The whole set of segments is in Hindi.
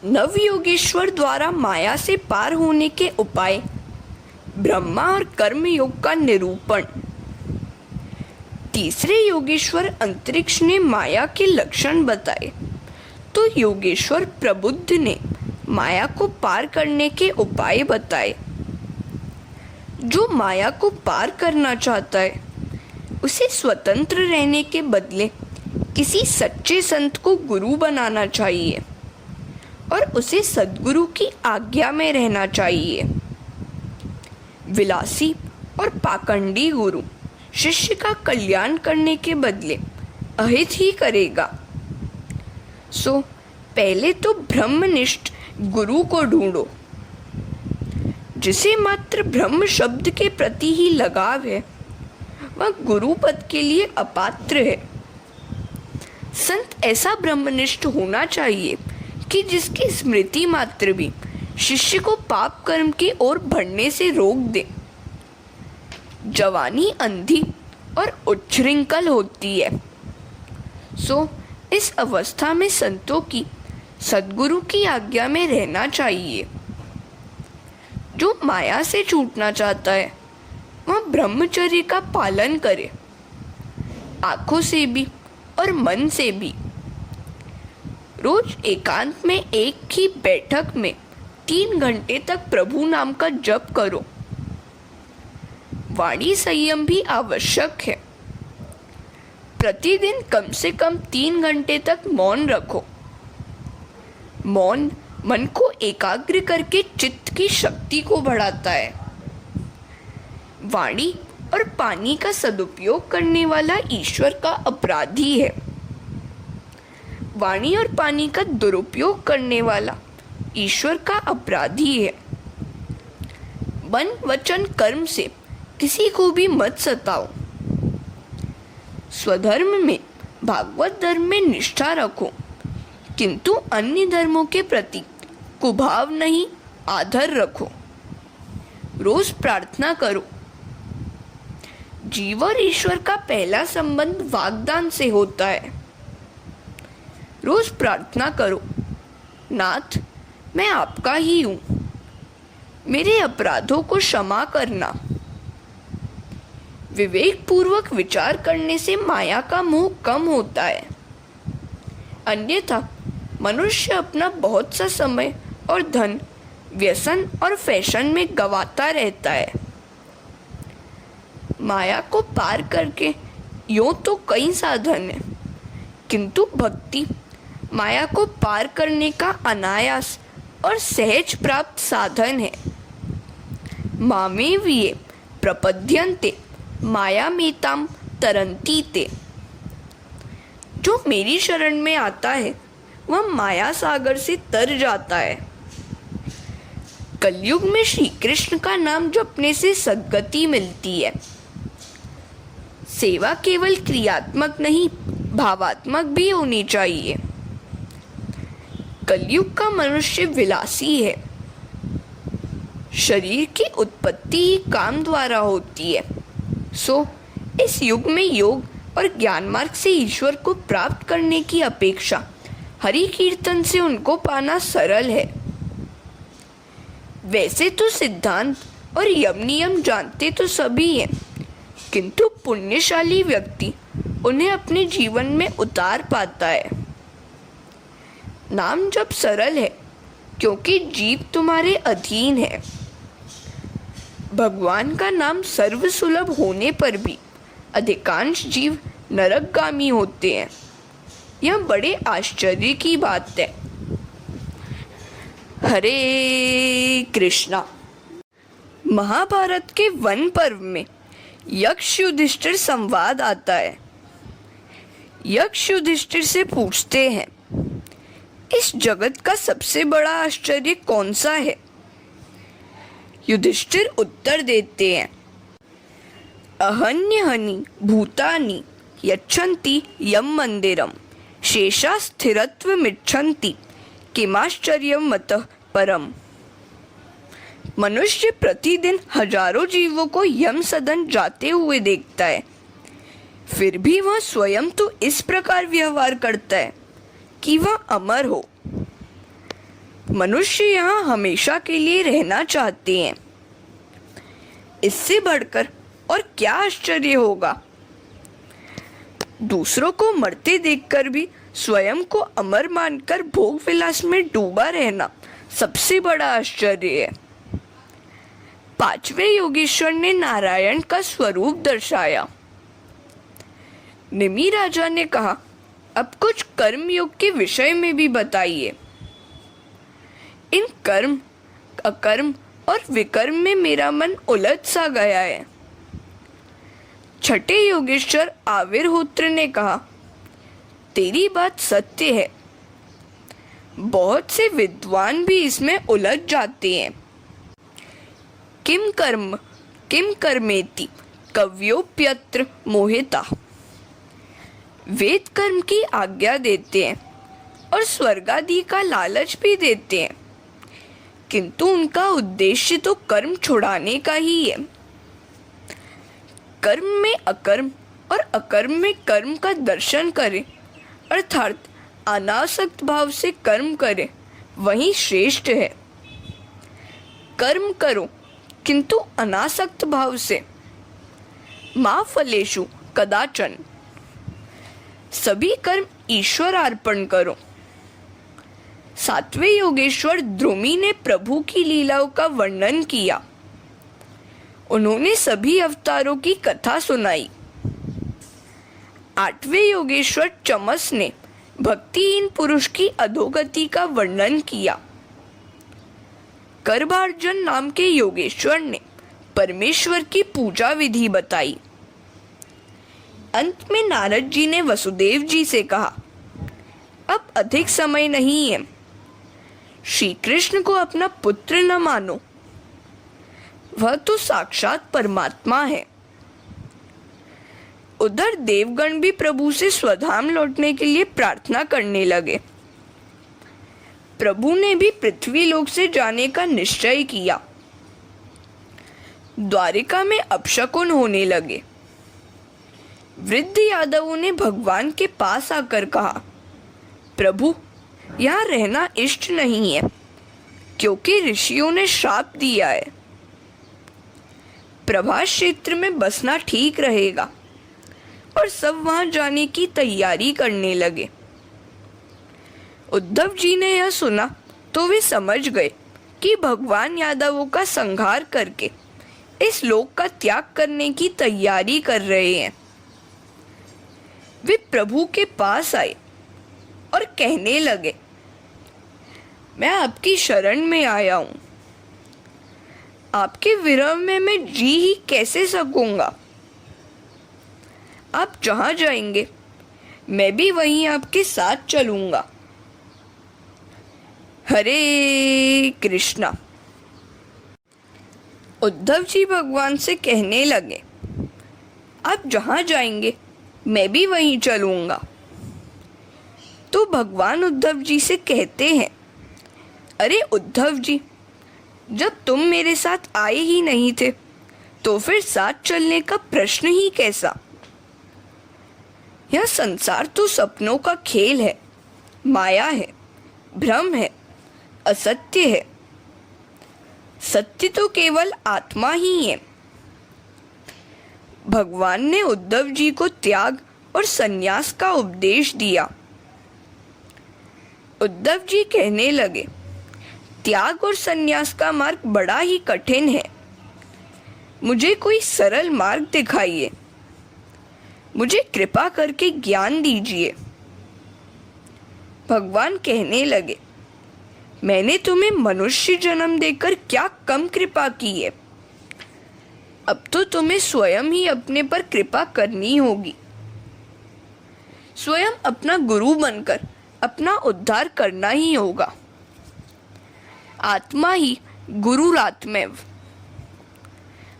नवयोगेश्वर द्वारा माया से पार होने के उपाय, ब्रह्मा और कर्म योग का निरूपण। तीसरे योगेश्वर अंतरिक्ष ने माया के लक्षण बताए, तो योगेश्वर प्रबुद्ध ने माया को पार करने के उपाय बताए। जो माया को पार करना चाहता है, उसे स्वतंत्र रहने के बदले किसी सच्चे संत को गुरु बनाना चाहिए और उसे सद्गुरु की आज्ञा में रहना चाहिए। विलासी और पाखंडी गुरु शिष्य का कल्याण करने के बदले अहित ही करेगा। सो पहले तो ब्रह्मनिष्ठ गुरु को ढूंढो, जिसे मात्र ब्रह्म शब्द के प्रति ही लगाव है, वह गुरु पद के लिए अपात्र है। संत ऐसा ब्रह्मनिष्ठ होना चाहिए कि जिसकी स्मृति मात्र भी शिष्य को पाप कर्म की ओर बढ़ने से रोक दे। जवानी अंधी और उच्छृंखल होती है, सो इस अवस्था में संतों की सद्गुरु की आज्ञा में रहना चाहिए। जो माया से छूटना चाहता है, वह ब्रह्मचर्य का पालन करे, आंखों से भी और मन से भी। रोज एकांत में एक ही बैठक में 3 घंटे तक प्रभु नाम का जप करो। वाणी संयम भी आवश्यक है। प्रतिदिन कम से कम 3 घंटे तक मौन रखो। मौन मन को एकाग्र करके चित्त की शक्ति को बढ़ाता है। वाणी और पानी का सदुपयोग करने वाला ईश्वर का अपराधी है। वाणी और पानी का दुरुपयोग करने वाला ईश्वर का अपराधी है। मन वचन कर्म से किसी को भी मत सताओ। स्वधर्म में भागवत धर्म में निष्ठा रखो, किंतु अन्य धर्मों के प्रति कुभाव नहीं, आदर रखो। रोज प्रार्थना करो। जीव और ईश्वर का पहला संबंध वाग्दान से होता है। रोज प्रार्थना करो, नाथ मैं आपका ही हूँ, मेरे अपराधों को क्षमा करना। विवेक पूर्वक विचार करने से माया का मोह कम होता है, अन्यथा मनुष्य अपना बहुत सा समय और धन व्यसन और फैशन में गंवाता रहता है। माया को पार करके यूं तो कई साधन हैं, किंतु भक्ति माया को पार करने का अनायास और सहज प्राप्त साधन है। मामेव ये प्रपद्यन्ते मायामेतां तरन्ति ते। जो मेरी शरण में आता है, वह माया सागर से तर जाता है। कलयुग में श्री कृष्ण का नाम जपने से सद्गति मिलती है। सेवा केवल क्रियात्मक नहीं, भावात्मक भी होनी चाहिए। कलयुग का मनुष्य विलासी है। शरीर की उत्पत्ति ही काम द्वारा होती है। सो इस युग में योग और ज्ञान मार्ग से ईश्वर को प्राप्त करने की अपेक्षा हरि कीर्तन से उनको पाना सरल है। वैसे तो सिद्धांत और यम नियम जानते तो सभी हैं, किंतु पुण्यशाली व्यक्ति उन्हें अपने जीवन में उतार पाता है। नाम जप सरल है, क्योंकि जीव तुम्हारे अधीन है। भगवान का नाम सर्वसुलभ होने पर भी अधिकांश जीव नरकगामी होते हैं। यह बड़े आश्चर्य की बात है। हरे कृष्णा। महाभारत के वन पर्व में यक्ष युधिष्ठिर संवाद आता है। यक्ष युधिष्ठिर से पूछते हैं, इस जगत का सबसे बड़ा आश्चर्य कौन सा है? युधिष्ठिर उत्तर देते हैं, अहन्यहनि भूतानि यच्छन्ति यम मंदिरम शेषा स्थिरत्वमिच्छन्ति किमाश्चर्यम मतः परम। मनुष्य प्रतिदिन हजारों जीवों को यम सदन जाते हुए देखता है, फिर भी वह स्वयं तो इस प्रकार व्यवहार करता है कि वह अमर हो। मनुष्य यहाँ हमेशा के लिए रहना चाहते हैं। इससे बढ़कर और क्या आश्चर्य होगा। दूसरों को मरते देखकर भी स्वयं को अमर मानकर भोग विलास में डूबा रहना सबसे बड़ा आश्चर्य है। पांचवें योगेश्वर ने नारायण का स्वरूप दर्शाया। निमि राजा ने कहा, अब कुछ कर्म योग के विषय में भी बताइए। इन कर्म, अकर्म और विकर्म में मेरा मन उलझ सा गया है। छठे योगेश्वर आविर्होत्र ने कहा, तेरी बात सत्य है। बहुत से विद्वान भी इसमें उलझ जाते हैं। किम कर्मेति कव्योप्यत्र मोहिता। वेद कर्म की आज्ञा देते हैं और स्वर्गादि का लालच भी देते हैं, किंतु उनका उद्देश्य तो कर्म छुड़ाने का ही है। कर्म में अकर्म और अकर्म में कर्म का दर्शन करें, अर्थात अनासक्त भाव से कर्म करें, वही श्रेष्ठ है। कर्म करो किंतु अनासक्त भाव से। मा फलेषु कदाचन। सभी कर्म ईश्वर अर्पण करो। सातवें योगेश्वर द्रुमि ने प्रभु की लीलाओं का वर्णन किया। उन्होंने सभी अवतारों की कथा सुनाई। आठवें योगेश्वर चमस ने भक्तिहीन पुरुष की अधोगति का वर्णन किया। करभार्जन नाम के योगेश्वर ने परमेश्वर की पूजा विधि बताई। अंत में नारद जी ने वसुदेव जी से कहा, अब अधिक समय नहीं है। श्री कृष्ण को अपना पुत्र न मानो, वह तो साक्षात परमात्मा है। उधर देवगण भी प्रभु से स्वधाम लौटने के लिए प्रार्थना करने लगे। प्रभु ने भी पृथ्वी लोक से जाने का निश्चय किया। द्वारिका में अपशकुन होने लगे। वृद्ध यादवों ने भगवान के पास आकर कहा, प्रभु, यहाँ रहना इष्ट नहीं है, क्योंकि ऋषियों ने श्राप दिया है। प्रभास क्षेत्र में बसना ठीक रहेगा। और सब वहां जाने की तैयारी करने लगे। उद्धव जी ने यह सुना तो वे समझ गए कि भगवान यादवों का संहार करके इस लोक का त्याग करने की तैयारी कर रहे हैं। वे प्रभु के पास आए और कहने लगे, मैं आपकी शरण में आया हूं। आपके विरह में मैं जी ही कैसे सकूंगा। आप जहां जाएंगे मैं भी वहीं आपके साथ चलूंगा। हरे कृष्णा। उद्धव जी भगवान से कहने लगे, आप जहां जाएंगे मैं भी वहीं चलूंगा। तो भगवान उद्धव जी से कहते हैं, अरे उद्धव जी, जब तुम मेरे साथ आए ही नहीं थे तो फिर साथ चलने का प्रश्न ही कैसा। यह संसार तो सपनों का खेल है, माया है, भ्रम है, असत्य है। सत्य तो केवल आत्मा ही है। भगवान ने उद्धव जी को त्याग और संन्यास का उपदेश दिया। उद्धव जी कहने लगे, त्याग और संन्यास का मार्ग बड़ा ही कठिन है। मुझे कोई सरल मार्ग दिखाइए। मुझे कृपा करके ज्ञान दीजिए। भगवान कहने लगे, मैंने तुम्हें मनुष्य जन्म देकर क्या कम कृपा की है। अब तो तुम्हें स्वयं ही अपने पर कृपा करनी होगी। स्वयं अपना गुरु बनकर अपना उद्धार करना ही होगा। आत्मा ही गुरुरात्मैव।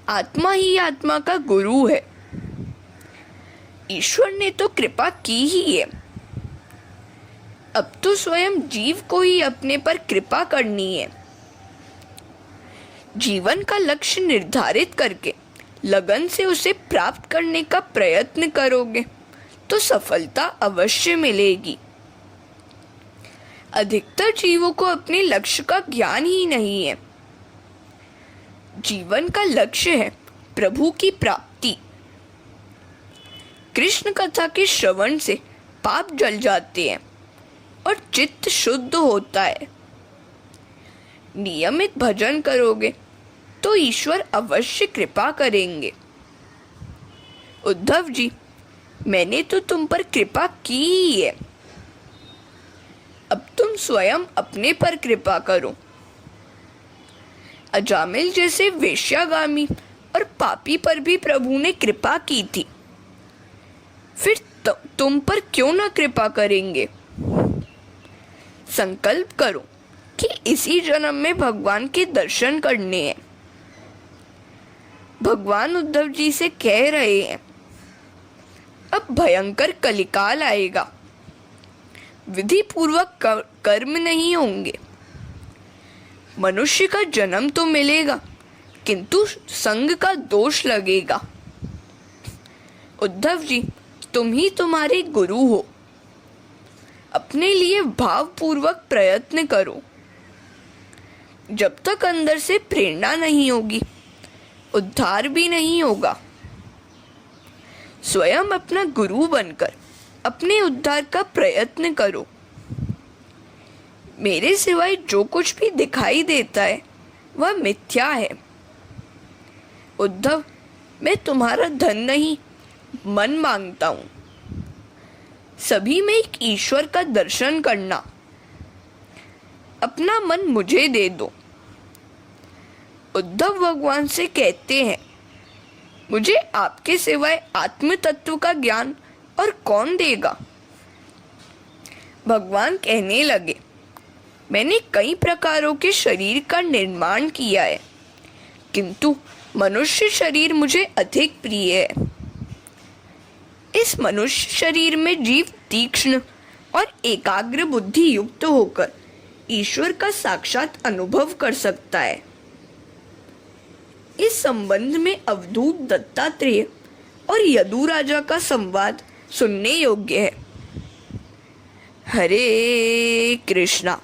आत्मा ही आत्मा का गुरु है। ईश्वर ने तो कृपा की ही है। अब तो स्वयं जीव को ही अपने पर कृपा करनी है। जीवन का लक्ष्य निर्धारित करके लगन से उसे प्राप्त करने का प्रयत्न करोगे तो सफलता अवश्य मिलेगी। अधिकतर जीवों को अपने लक्ष्य का ज्ञान ही नहीं है। जीवन का लक्ष्य है प्रभु की प्राप्ति। कृष्ण कथा के श्रवण से पाप जल जाते हैं और चित्त शुद्ध होता है। नियमित भजन करोगे तो ईश्वर अवश्य कृपा करेंगे। उद्धव जी, मैंने तो तुम पर कृपा की ही है, अब तुम स्वयं अपने पर कृपा करो। अजामिल जैसे वेश्यागामी और पापी पर भी प्रभु ने कृपा की थी, फिर तुम पर क्यों न कृपा करेंगे। संकल्प करो कि इसी जन्म में भगवान के दर्शन करने हैं। भगवान उद्धव जी से कह रहे हैं, अब भयंकर कलिकाल आएगा, विधि पूर्वक कर्म नहीं होंगे। मनुष्य का जन्म तो मिलेगा किंतु संग का दोष लगेगा। उद्धव जी, तुम ही तुम्हारे गुरु हो, अपने लिए भावपूर्वक प्रयत्न करो। जब तक अंदर से प्रेरणा नहीं होगी, उद्धार भी नहीं होगा। स्वयं अपना गुरु बनकर अपने उद्धार का प्रयत्न करो। मेरे सिवाय जो कुछ भी दिखाई देता है वह मिथ्या है। उद्धव, मैं तुम्हारा धन नहीं, मन मांगता हूँ। सभी में एक ईश्वर का दर्शन करना। अपना मन मुझे दे दो। उद्धव भगवान से कहते हैं, मुझे आपके सिवाय आत्म तत्व का ज्ञान और कौन देगा। भगवान कहने लगे, मैंने कई प्रकारों के शरीर का निर्माण किया है, किंतु मनुष्य शरीर मुझे अधिक प्रिय है। इस मनुष्य शरीर में जीव तीक्ष्ण और एकाग्र बुद्धि युक्त होकर ईश्वर का साक्षात अनुभव कर सकता है। इस संबंध में अवधूत दत्तात्रेय और यदु राजा का संवाद सुनने योग्य है। हरे कृष्णा।